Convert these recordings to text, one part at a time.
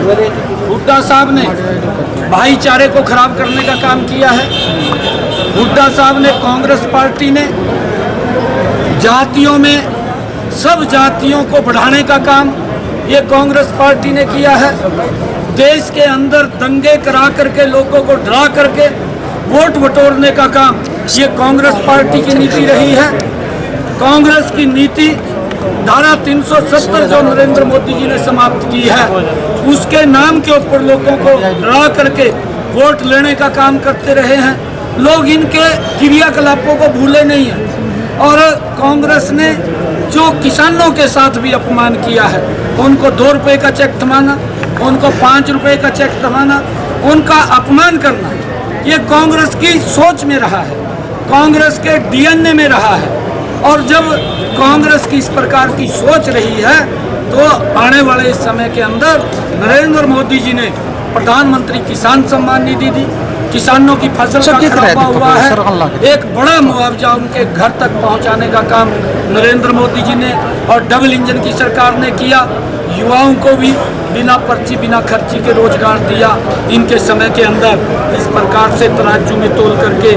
हुड्डा साहब ने भाईचारे को खराब करने का काम किया है। हुड्डा साहब ने, कांग्रेस पार्टी ने जातियों में सब जातियों को बढ़ाने का काम ये कांग्रेस पार्टी ने किया है। देश के अंदर दंगे करा करके लोगों को डरा करके वोट बटोरने का काम ये कांग्रेस पार्टी की नीति रही है। कांग्रेस की नीति धारा 370 जो नरेंद्र मोदी जी ने समाप्त की है, उसके नाम के ऊपर लोगों को डरा करके वोट लेने का काम करते रहे हैं। लोग इनके क्रियाकलापों को भूले नहीं हैं। और कांग्रेस ने जो किसानों के साथ भी अपमान किया है, उनको 2 रुपये का चेक थमाना, उनको 5 रुपये का चेक थमाना, उनका अपमान करना, ये कांग्रेस की सोच में रहा है, कांग्रेस के डीएनए में रहा है। और जब कांग्रेस की इस प्रकार की सोच रही है तो आने वाले इस समय के अंदर नरेंद्र मोदी जी ने प्रधानमंत्री किसान सम्मान निधि दी, किसानों की फसल का खराबा हुआ है, एक बड़ा मुआवजा उनके घर तक पहुंचाने का काम नरेंद्र मोदी जी ने और डबल इंजन की सरकार ने किया। युवाओं को भी बिना पर्ची बिना खर्ची के रोजगार दिया। इनके समय के अंदर इस प्रकार से तराजू में तोल करके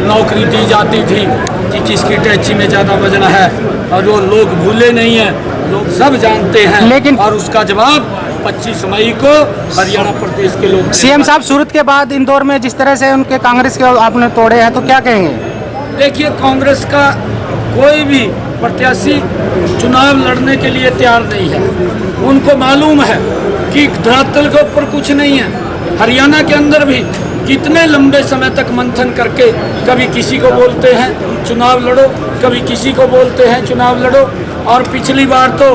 नौकरी दी जाती थी कि किसकी टैची में ज़्यादा वजन है, और वो लोग भूले नहीं हैं, लोग सब जानते हैं। लेकिन और उसका जवाब 25 मई को हरियाणा प्रदेश के लोग। सीएम साहब, सूरत के बाद इंदौर में जिस तरह से उनके कांग्रेस के आपने तोड़े हैं, तो क्या कहेंगे? देखिए, कांग्रेस का कोई भी प्रत्याशी चुनाव लड़ने के लिए तैयार नहीं है। उनको मालूम है कि धरातल के ऊपर कुछ नहीं है। हरियाणा के अंदर भी कितने लंबे समय तक मंथन करके कभी किसी को बोलते हैं चुनाव लड़ो, कभी किसी को बोलते हैं चुनाव लड़ो। और पिछली बार तो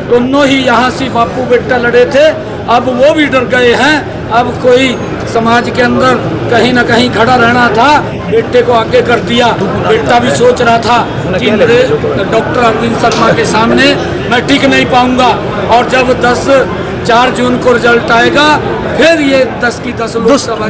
दोनों ही यहाँ से बापू बेटा लड़े थे, अब वो भी डर गए हैं। अब कोई समाज के अंदर कहीं ना कहीं खड़ा रहना था, बेटे को आगे कर दिया। बेटा भी सोच रहा था कि मेरे डॉक्टर अरविंद शर्मा के सामने मैं टिक नहीं पाऊंगा, और जब 4 जून को रिजल्ट आएगा फिर ये 10 की 10 लोकसभा